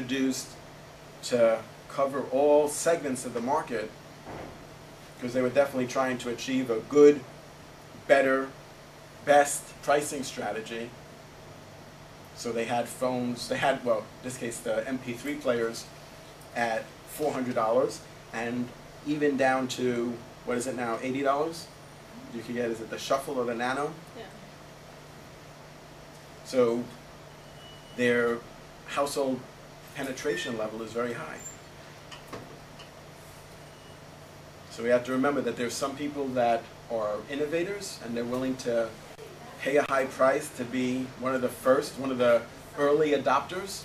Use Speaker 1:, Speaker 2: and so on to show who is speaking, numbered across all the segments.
Speaker 1: introduced to cover all segments of the market, because they were definitely trying to achieve a good, better, best pricing strategy. So they had phones, they had, well, in this case, the MP3 players at $400, and even down to, what is it now, $80? You can get, is it the Shuffle or the Nano?
Speaker 2: Yeah.
Speaker 1: So their household penetration level is very high. So we have to remember that there's some people that are innovators and they're willing to pay a high price to be one of the first, one of the early adopters.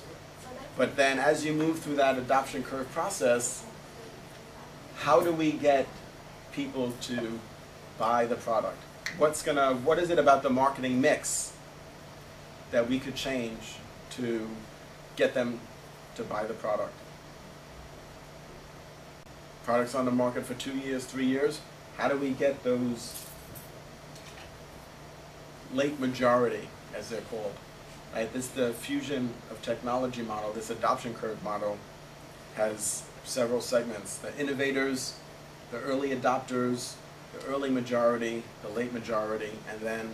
Speaker 1: But then as you move through that adoption curve process, how do we get people to buy the product? What is it about the marketing mix that we could change to get them to buy the product? Products on the market for 2 years, 3 years, how do we get those late majority, as they're called? Right? This, the fusion of technology model, this adoption curve model, has several segments. The innovators, the early adopters, the early majority, the late majority, and then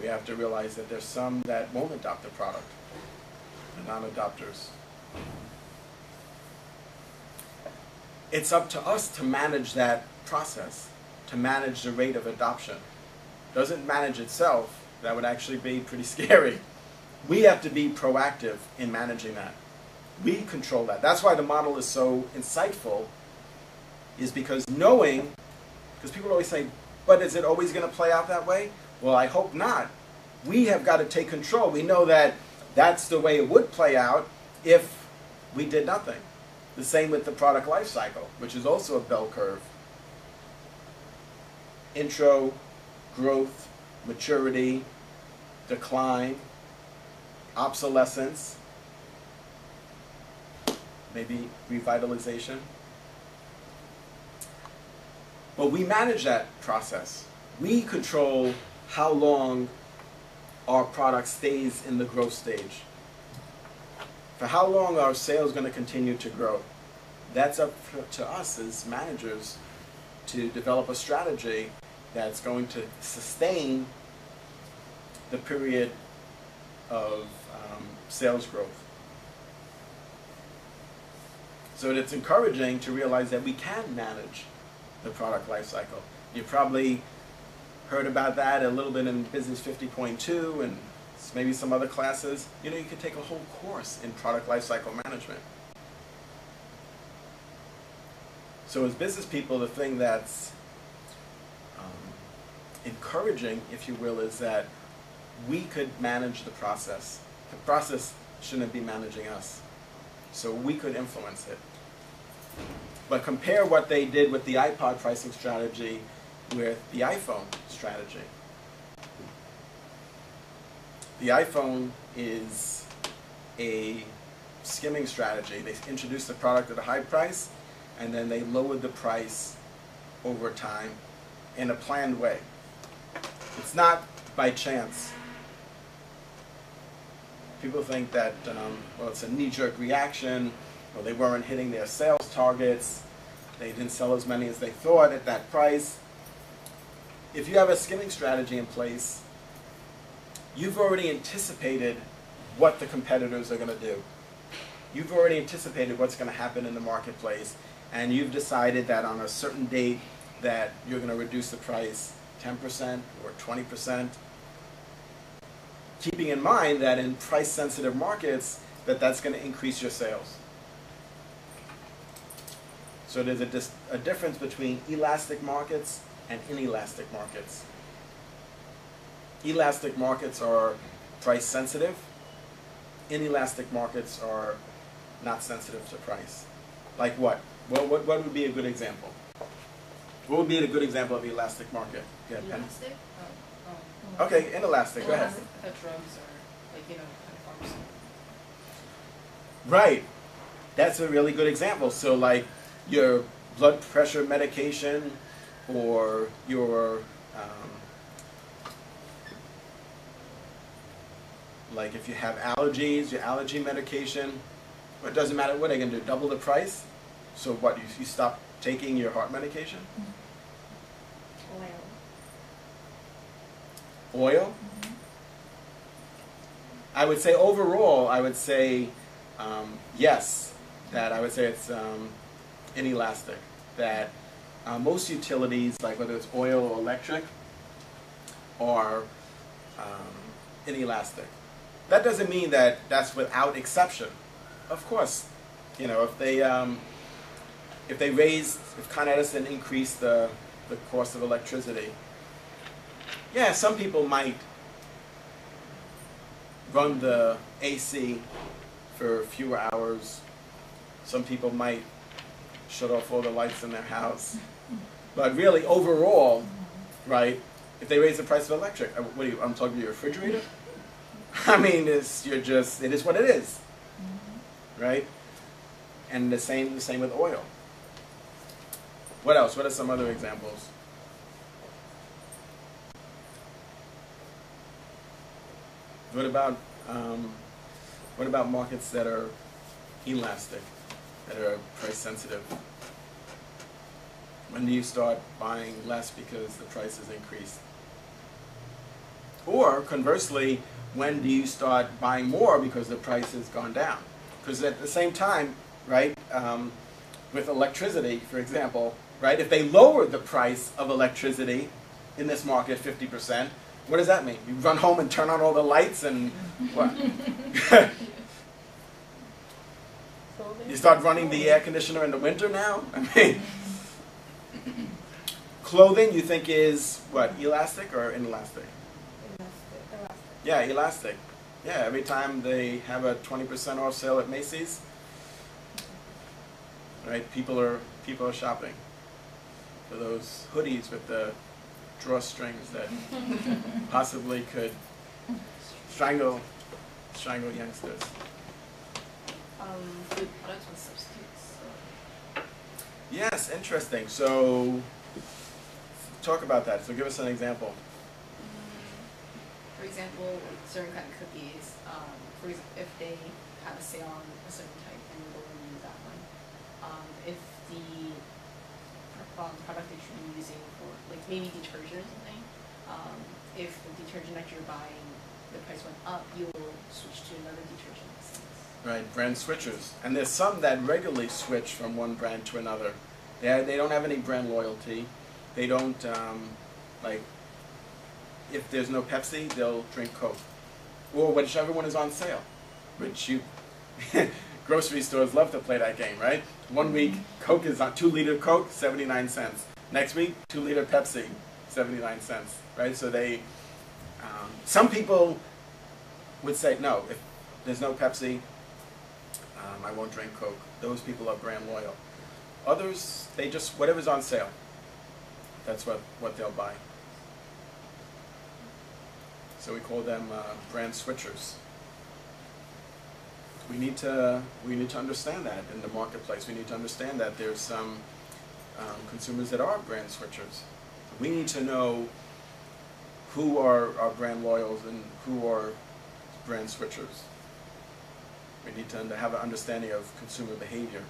Speaker 1: we have to realize that there's some that won't adopt the product, the non-adopters. It's up to us to manage that process, to manage the rate of adoption. Doesn't manage itself, that would actually be pretty scary. We have to be proactive in managing that. We control that. That's why the model is so insightful, is because knowing, because people always say, but is it always going to play out that way? Well, I hope not. We have got to take control. We know that that's the way it would play out if we did nothing. The same with the product life cycle, which is also a bell curve. Intro, growth, maturity, decline, obsolescence, maybe revitalization. But we manage that process. We control how long our product stays in the growth stage. For how long are sales going to continue to grow? That's up to us as managers to develop a strategy that's going to sustain the period of sales growth. So it's encouraging to realize that we can manage the product life cycle. You probably heard about that a little bit in Business 50.2 and maybe some other classes. You know, you could take a whole course in product life cycle management. So as business people, the thing that's encouraging, if you will, is that we could manage the process. The process shouldn't be managing us. So we could influence it. But compare what they did with the iPod pricing strategy with the iPhone strategy. The iPhone is a skimming strategy. They introduced the product at a high price, and then they lowered the price over time in a planned way. It's not by chance. People think that, well, it's a knee-jerk reaction, or they weren't hitting their sales targets, they didn't sell as many as they thought at that price. If you have a skimming strategy in place, you've already anticipated what the competitors are going to do. You've already anticipated what's going to happen in the marketplace, and you've decided that on a certain date that you're going to reduce the price 10% or 20%, keeping in mind that in price-sensitive markets, that's going to increase your sales. So there's a difference between elastic markets and inelastic markets. Elastic markets are price sensitive. Inelastic markets are not sensitive to price. Like what? Well, what would be a good example? What would be a good example of elastic market? Yeah,
Speaker 2: Elastic?
Speaker 1: Okay, inelastic. Go ahead.
Speaker 2: The drugs are, like, you know, kind of pharmaceutical.
Speaker 1: Right. That's a really good example. So, like your blood pressure medication, or your like if you have allergies, your allergy medication, It doesn't matter what they're going to do. Double the price. So what? You stop taking your heart medication? Oil? I would say overall, I would say yes, that I would say it's inelastic. That most utilities, like whether it's oil or electric, are inelastic. That doesn't mean that that's without exception. Of course, you know, if Con Edison increased the cost of electricity, yeah, some people might run the AC for fewer hours. Some people might shut off all the lights in their house. But really, overall, right, if they raise the price of electric, what are you, I'm talking to your refrigerator? I mean, it is what it is, right? And the same with oil. What else? What are some other examples? What about markets that are elastic, that are price sensitive? When do you start buying less because the price has increased? Or conversely, when do you start buying more because the price has gone down? Because at the same time, right, with electricity, for example, right, if they lowered the price of electricity in this market 50%, what does that mean? You run home and turn on all the lights and what? You start running the air conditioner in the winter now? I mean, clothing you think is what, elastic or inelastic?
Speaker 2: Elastic.
Speaker 1: Yeah, elastic. Yeah, every time they have a 20% off sale at Macy's, right? People are shopping for those hoodies with the drawstrings that possibly could strangle youngsters.
Speaker 2: Food products with substitutes.
Speaker 1: Yes, interesting. So talk about that. So give us an example.
Speaker 2: For example, certain kind of cookies. For example, if they have a sale on a certain type and you go and use that one. If the product that you're using for, like maybe detergent or something, if the detergent that you're buying, the price went up, you'll switch to another detergent.
Speaker 1: Right, brand switchers. And there's some that regularly switch from one brand to another. They don't have any brand loyalty. They don't, like, if there's no Pepsi, they'll drink Coke. Or whichever one is on sale. Which you, grocery stores love to play that game, right? 1 week, Coke is on 2-liter Coke, 79 cents. Next week, 2-liter Pepsi, 79 cents, right? So they, some people would say, no, if there's no Pepsi, I won't drink Coke. Those people are brand loyal. Others, they just, whatever's on sale, that's what they'll buy. So we call them brand switchers. We need to understand that in the marketplace. We need to understand that there's some consumers that are brand switchers. We need to know who are brand loyals and who are brand switchers. We need to have an understanding of consumer behavior.